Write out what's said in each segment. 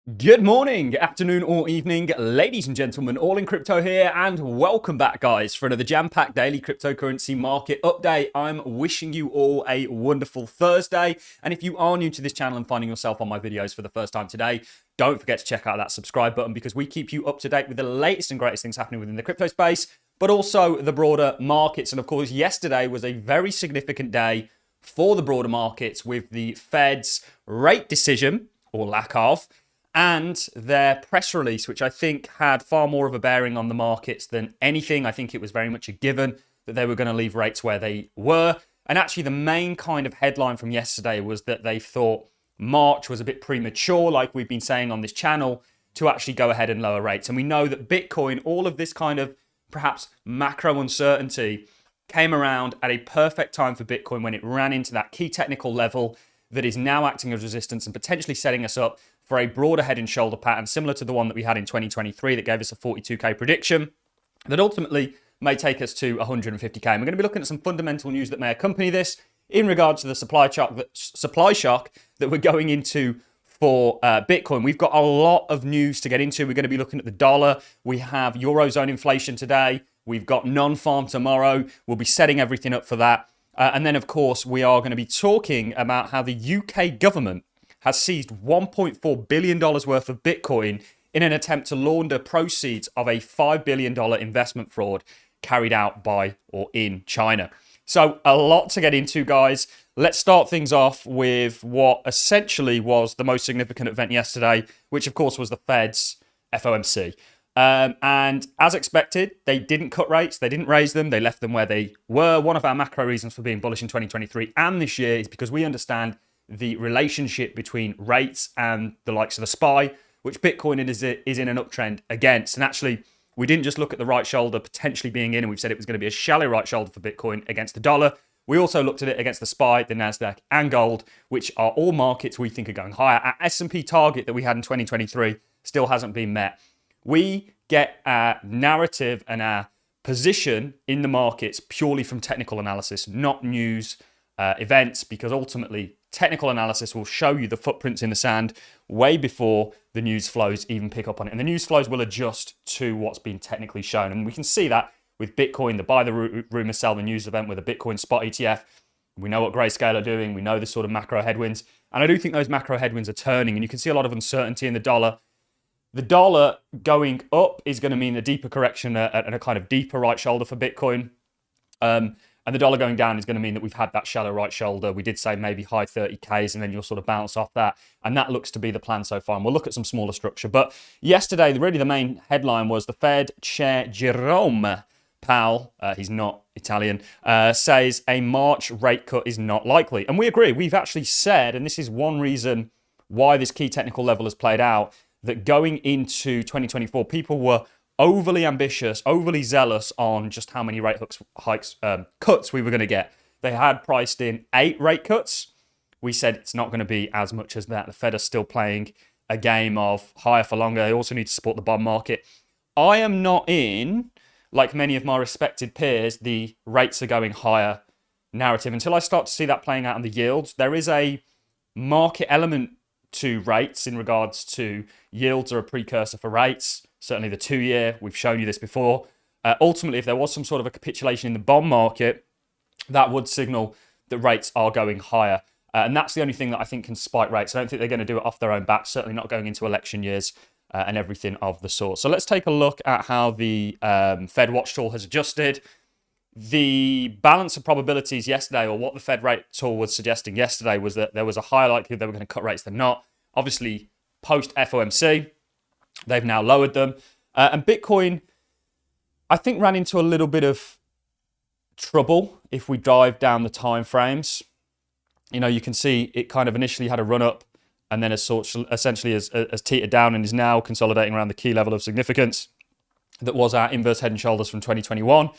Good morning, afternoon, or evening, ladies and gentlemen. Allincrypto here, and welcome back, guys, for another jam-packed daily cryptocurrency market update. I'm wishing you all a wonderful Thursday, and if you are new to this channel and finding yourself on my videos for the first time today, don't forget to check out that subscribe button because we keep you up to date with the latest and greatest things happening within the crypto space, but also the broader markets. And of course, yesterday was a very significant day for the broader markets with the Fed's rate decision, or lack of, and their press release, which I think had far more of a bearing on the markets than anything. I think it was very much a given that they were going to leave rates where they were. And actually, the main kind of headline from yesterday was that they thought March was a bit premature, like we've been saying on this channel, to actually go ahead and lower rates. And we know that Bitcoin, all of this kind of perhaps macro uncertainty, came around at a perfect time for Bitcoin when it ran into that key technical level that is now acting as resistance and potentially setting us up for a broader head and shoulder pattern similar to the one that we had in 2023 that gave us a 42k prediction that ultimately may take us to 150k. And we're going to be looking at some fundamental news that may accompany this in regards to the supply shock that we're going into for Bitcoin. We've got a lot of news to get into. We're going to be looking at the dollar. We have Eurozone inflation today. We've got non-farm tomorrow. We'll be setting everything up for that. And then, of course, we are going to be talking about how the UK government has seized $1.4 billion worth of Bitcoin in an attempt to launder proceeds of a $5 billion investment fraud carried out by or in China. So a lot to get into, guys. Let's start things off with what essentially was the most significant event yesterday, which, of course, was the Fed's FOMC. And as expected, they didn't cut rates. They didn't raise them. They left them where they were. One of our macro reasons for being bullish in 2023 and this year is because we understand the relationship between rates and the likes of the SPY, which Bitcoin is in an uptrend against. And actually, we didn't just look at the right shoulder potentially being in, and we've said it was going to be a shallow right shoulder for Bitcoin against the dollar. We also looked at it against the SPY, the NASDAQ, and gold, which are all markets we think are going higher. Our S&P target that we had in 2023 still hasn't been met. We get our narrative and our position in the markets purely from technical analysis, not news events, because ultimately technical analysis will show you the footprints in the sand way before the news flows even pick up on it. And the news flows will adjust to what's been technically shown. And we can see that with Bitcoin, the buy the rumor, sell the news event with a Bitcoin spot ETF. We know what Grayscale are doing. We know the sort of macro headwinds. And I do think those macro headwinds are turning. And you can see a lot of uncertainty in the dollar. The dollar going up is going to mean a deeper correction and a kind of deeper right shoulder for Bitcoin. And the dollar going down is going to mean that we've had that shallow right shoulder. We did say maybe high 30Ks, and then you'll sort of bounce off that. And that looks to be the plan so far. And we'll look at some smaller structure. But yesterday, really the main headline was the Fed Chair Jerome Powell, he's not Italian, says a March rate cut is not likely. And we agree. We've actually said, and this is one reason why this key technical level has played out, that going into 2024, people were overly ambitious, overly zealous on just how many rate cuts we were going to get. They had priced in 8 rate cuts. We said it's not going to be as much as that. The Fed are still playing a game of higher for longer. They also need to support the bond market. I am not in, like many of my respected peers, the rates are going higher narrative until I start to see that playing out on the yields. There is a market element to rates in regards to yields are a precursor for rates. Certainly the 2-year, we've shown you this before. Ultimately, if there was some sort of a capitulation in the bond market, that would signal that rates are going higher. And that's the only thing that I think can spike rates. I don't think they're going to do it off their own back, certainly not going into election years and everything of the sort. So let's take a look at how the Fed watch tool has adjusted. The balance of probabilities yesterday, or what the Fed rate tool was suggesting yesterday, was that there was a higher likelihood they were going to cut rates than not. Obviously, post FOMC, they've now lowered them. And Bitcoin, I think, ran into a little bit of trouble if we dive down the time frames. You know, you can see it kind of initially had a run up and then essentially has teetered down and is now consolidating around the key level of significance that was our inverse head and shoulders from 2021.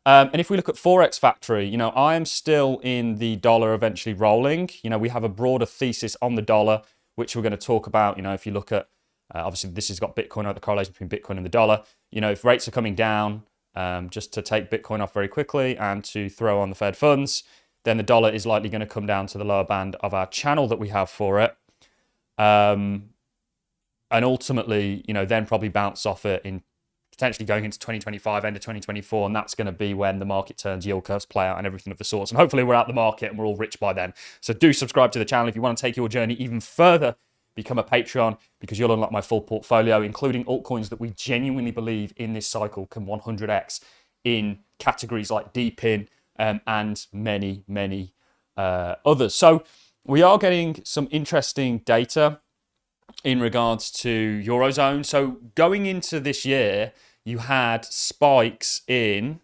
And if we look at Forex Factory, you know, I am still in the dollar eventually rolling. You know, we have a broader thesis on the dollar, which we're going to talk about. You know, if you look at, obviously this has got Bitcoin, the correlation between Bitcoin and the dollar. You know, if rates are coming down, just to take Bitcoin off very quickly and to throw on the Fed funds, then the dollar is likely going to come down to the lower band of our channel that we have for it. and ultimately, then probably bounce off it in potentially going into 2025, end of 2024, and that's going to be when the market turns, yield curves play out, and everything of the sorts. And hopefully we're out the market and we're all rich by then. So do subscribe to the channel if you want to take your journey even further. Become a Patreon, because you'll unlock my full portfolio, including altcoins that we genuinely believe in this cycle can 100x in categories like DeepIn and many, many others. So we are getting some interesting data in regards to Eurozone. So going into this year, you had spikes in,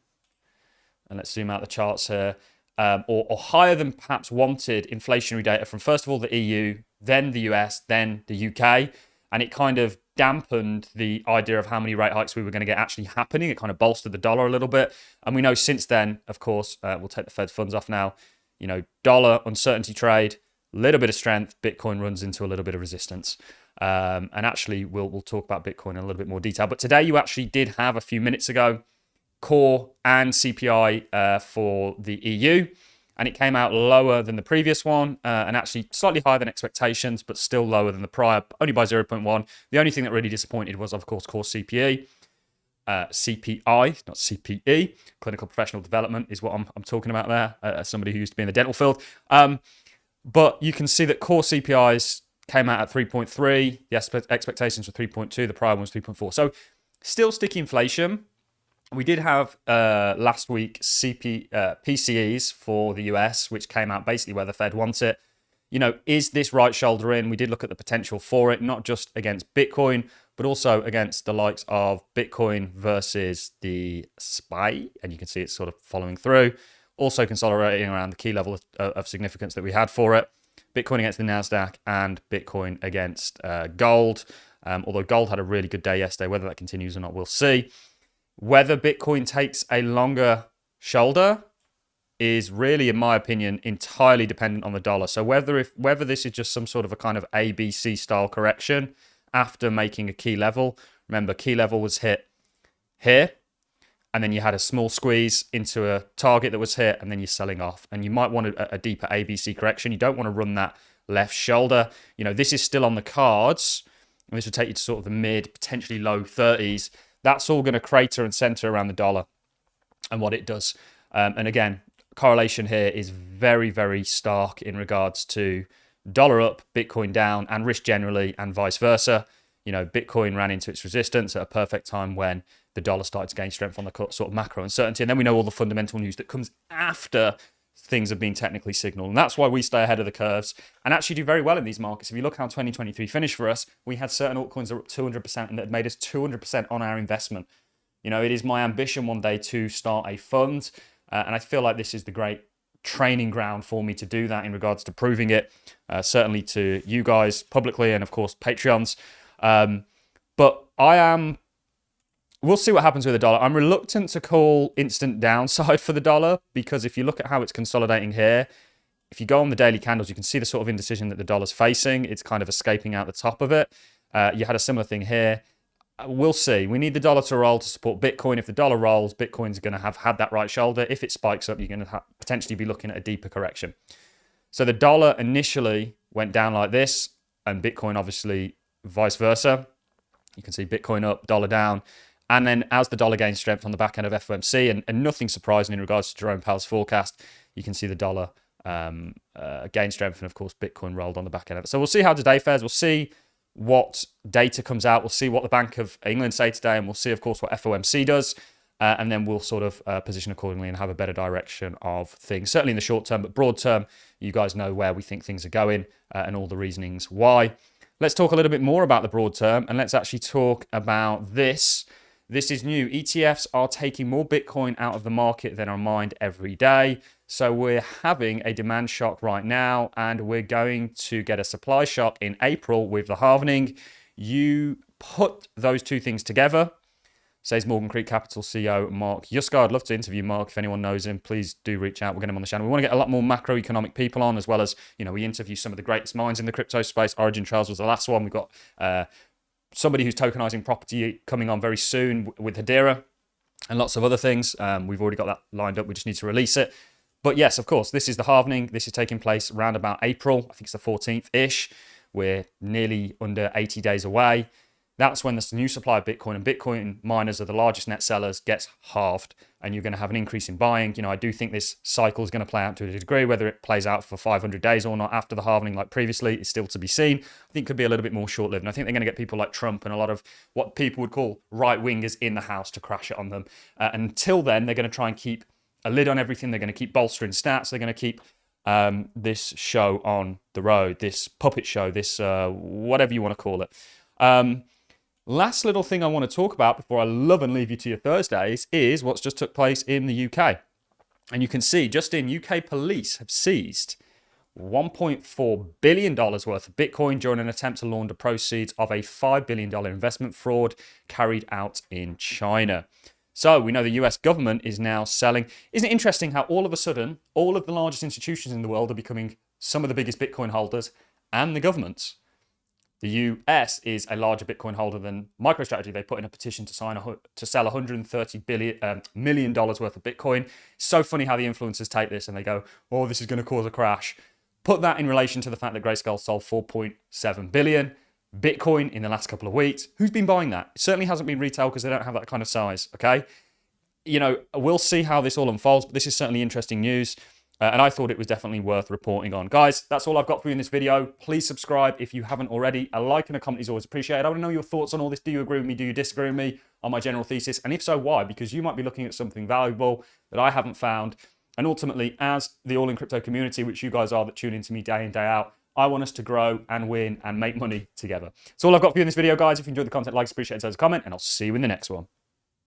and let's zoom out the charts here, or higher than perhaps wanted inflationary data from, first of all, the EU, then the US, then the UK. And it kind of dampened the idea of how many rate hikes we were going to get actually happening. It kind of bolstered the dollar a little bit. And we know since then, of course, we'll take the Fed funds off now, dollar uncertainty trade, little bit of strength, Bitcoin runs into a little bit of resistance. And actually, we'll talk about Bitcoin in a little bit more detail. But today, you actually did have a few minutes ago core and CPI for the EU, and it came out lower than the previous one, and actually slightly higher than expectations, but still lower than the prior, only by 0.1. The only thing that really disappointed was, of course, core CPI, not CPE, clinical professional development is what I'm talking about there, as somebody who used to be in the dental field. But you can see that core CPIs came out at 3.3. The expectations were 3.2. The prior one was 3.4. So still sticky inflation. We did have last week PCEs for the US, which came out basically where the Fed wants it. Is this right shoulder in? We did look at the potential for it, not just against Bitcoin, but also against the likes of Bitcoin versus the SPY. And you can see it's sort of following through. Also consolidating around the key level of significance that we had for it. Bitcoin against the NASDAQ and Bitcoin against gold. Although gold had a really good day yesterday. Whether that continues or not, we'll see. Whether Bitcoin takes a longer shoulder is really, in my opinion, entirely dependent on the dollar. So whether this is just some sort of a kind of ABC style correction after making a key level. Remember, key level was hit here, and then you had a small squeeze into a target that was hit, and then you're selling off. And you might want a deeper ABC correction. You don't want to run that left shoulder. This is still on the cards, and this would take you to sort of the mid, potentially low 30s. That's all going to crater and center around the dollar and what it does. And again, correlation here is very, very stark in regards to dollar up, Bitcoin down, and risk generally, and vice versa. Bitcoin ran into its resistance at a perfect time when the dollar started to gain strength on the sort of macro uncertainty. And then we know all the fundamental news that comes after things have been technically signaled. And that's why we stay ahead of the curves and actually do very well in these markets. If you look how 2023 finished for us, we had certain altcoins that were up 200% and that made us 200% on our investment. It is my ambition one day to start a fund. And I feel like this is the great training ground for me to do that in regards to proving it, certainly to you guys publicly and, of course, Patreons. But we'll see what happens with the dollar. I'm reluctant to call instant downside for the dollar, because if you look at how it's consolidating here, if you go on the daily candles, you can see the sort of indecision that the dollar's facing. It's kind of escaping out the top of it. You had a similar thing here. We'll see. We need the dollar to roll to support Bitcoin. If the dollar rolls, Bitcoin's going to have had that right shoulder. If it spikes up, you're going to potentially be looking at a deeper correction. So the dollar initially went down like this, and Bitcoin obviously vice versa. You can see Bitcoin up, dollar down. And then as the dollar gains strength on the back end of FOMC, and nothing surprising in regards to Jerome Powell's forecast, you can see the dollar gain strength, and of course Bitcoin rolled on the back end of it. So we'll see how today fares. We'll see what data comes out. We'll see what the Bank of England say today, and we'll see, of course, what FOMC does. And then we'll sort of position accordingly and have a better direction of things, certainly in the short term, but broad term, you guys know where we think things are going and all the reasonings why. Let's talk a little bit more about the broad term, and let's actually talk about this. This is new. ETFs are taking more Bitcoin out of the market than are mined every day. So we're having a demand shock right now, and we're going to get a supply shock in April with the halving. You put those two things together, says Morgan Creek Capital CEO Mark Yuska. I'd love to interview Mark. If anyone knows him, please do reach out. We'll get him on the channel. We want to get a lot more macroeconomic people on, as well as, we interview some of the greatest minds in the crypto space. Origin Trails was the last one. We've got somebody who's tokenizing property coming on very soon with Hedera and lots of other things. We've already got that lined up. We just need to release it. But yes, of course, this is the halving. This is taking place around about April. I think it's the 14th-ish. We're nearly under 80 days away. That's when this new supply of Bitcoin, and Bitcoin miners are the largest net sellers, gets halved, and you're going to have an increase in buying. I do think this cycle is going to play out to a degree. Whether it plays out for 500 days or not after the halving like previously is still to be seen. I think it could be a little bit more short-lived. And I think they're going to get people like Trump and a lot of what people would call right-wingers in the house to crash it on them. Until then, they're going to try and keep a lid on everything. They're going to keep bolstering stats. They're going to keep this show on the road, this puppet show, this whatever you want to call it. Last little thing I want to talk about before I love and leave you to your Thursdays is what's just took place in the UK. And you can see just in UK police have seized $1.4 billion worth of Bitcoin during an attempt to launder proceeds of a $5 billion investment fraud carried out in China. So we know the US government is now selling. Isn't it interesting how all of a sudden, all of the largest institutions in the world are becoming some of the biggest Bitcoin holders and the governments? The US is a larger Bitcoin holder than MicroStrategy. They put in a petition to sell $130 million worth of Bitcoin. So funny how the influencers take this and they go, oh, this is going to cause a crash. Put that in relation to the fact that Grayscale sold 4.7 billion Bitcoin in the last couple of weeks. Who's been buying that? It certainly hasn't been retail because they don't have that kind of size, okay? We'll see how this all unfolds, but this is certainly interesting news. And I thought it was definitely worth reporting on. Guys, that's all I've got for you in this video. Please subscribe if you haven't already. A like and a comment is always appreciated. I want to know your thoughts on all this. Do you agree with me? Do you disagree with me on my general thesis? And if so, why? Because you might be looking at something valuable that I haven't found. And ultimately, as the Allincrypto community, which you guys are that tune into me day in, day out, I want us to grow and win and make money together. That's all I've got for you in this video, guys. If you enjoyed the content, like, appreciate it, as a comment, and I'll see you in the next one.